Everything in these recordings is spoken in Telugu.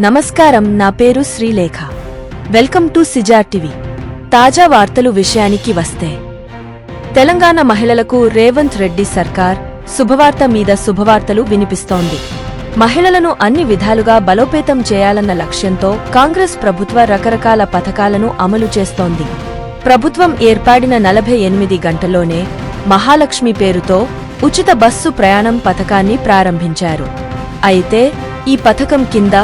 నమస్కారం, నా పేరు Srilekha. Welcome to Caesar TV. తాజా వార్తలు విషయానికి వస్తే, తెలంగాణ మహిళలకు రేవంత్ రెడ్డి సర్కార్ శుభవార్త మీద శుభవార్తలు వినిపిస్తోంది. మహిళలను అన్ని విధాలుగా బలోపేతం చేయాలన్న లక్ష్యంతో కాంగ్రెస్ ప్రభుత్వ రకరకాల పథకాలను అమలు చేస్తోంది. ప్రభుత్వం ఏర్పాడిన 48 గంటల్లోనే మహాలక్ష్మి పేరుతో ఉచిత బస్సు ప్రయాణం పథకాన్ని ప్రారంభించారు. అయితే ఈ పథకం కింద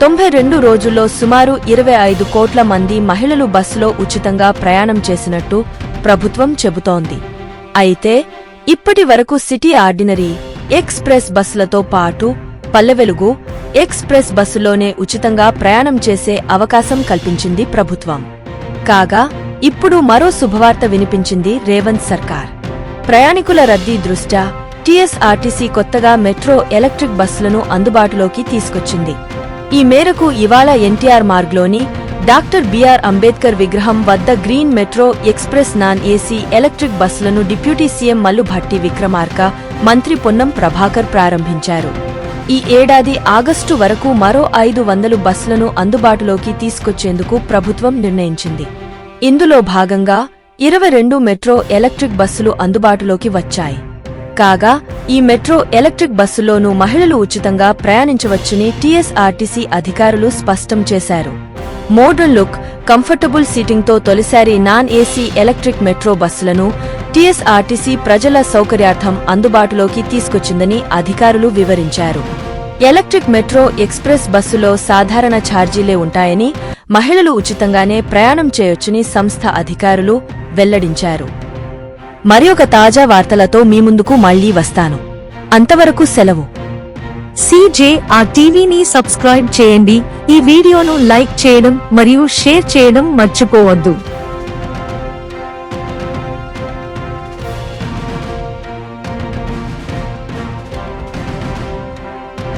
92 రోజుల్లో సుమారు 25 కోట్ల మంది మహిళలు బస్సులో ఉచితంగా ప్రయాణం చేసినట్టు ప్రభుత్వం చెబుతోంది. అయితే ఇప్పటి వరకు సిటీ ఆర్డినరీ ఎక్స్ప్రెస్ బస్సులతో పాటు పల్లెవెలుగు ఎక్స్ప్రెస్ బస్సులోనే ఉచితంగా ప్రయాణం చేసే అవకాశం కల్పించింది ప్రభుత్వం. కాగా ఇప్పుడు మరో శుభవార్త వినిపించింది రేవంత్ సర్కార్. ప్రయాణికుల రద్దీ దృష్ట్యా టీఎస్ఆర్టీసీ కొత్తగా మెట్రో ఎలక్ట్రిక్ బస్సులను అందుబాటులోకి తీసుకొచ్చింది. ఈ మేరకు ఇవాళ ఎన్టీఆర్ మార్గ్లోని డాక్టర్ బిఆర్ అంబేద్కర్ విగ్రహం వద్ద green metro express non AC electric బస్సులను డిప్యూటీ సీఎం మల్లు భట్టి విక్రమార్క, మంత్రి పొన్నం ప్రభాకర్ ప్రారంభించారు. ఈ ఏడాది ఆగస్టు వరకు మరో 500 బస్సులను అందుబాటులోకి తీసుకొచ్చేందుకు ప్రభుత్వం నిర్ణయించింది. ఇందులో భాగంగా 22 మెట్రో ఎలక్ట్రిక్ బస్సులు అందుబాటులోకి వచ్చాయి. కాగా ఈ మెట్రో ఎలక్ట్రిక్ బస్సులోనూ మహిళలు ఉచితంగా ప్రయాణించవచ్చని టీఎస్ఆర్టీసీ అధికారులు స్పష్టం చేశారు. మోడర్న్ లుక్, కంఫర్టబుల్ సీటింగ్తో తొలిసారి నాన్ ఏసీ ఎలక్ట్రిక్ మెట్రో బస్సులను టీఎస్ఆర్టీసీ ప్రజల సౌకర్యార్థం అందుబాటులోకి తీసుకొచ్చిందని అధికారులు వివరించారు. ఎలక్ట్రిక్ మెట్రో ఎక్స్ప్రెస్ బస్సులో సాధారణ ఛార్జీలే ఉంటాయని, మహిళలు ఉచితంగానే ప్రయాణం చేయొచ్చని సంస్థ అధికారులు వెల్లడించారు. మరి ఒక తాజా వార్తలతో మీ ముందుకు మళ్లీ వస్తాను. అంతవరకు సెలవు. సిజేఆర్ టీవీని సబ్స్క్రైబ్ చేయండి. ఈ వీడియోను లైక్ చేయడం మరియు షేర్ చేయడం మర్చిపోవద్దు.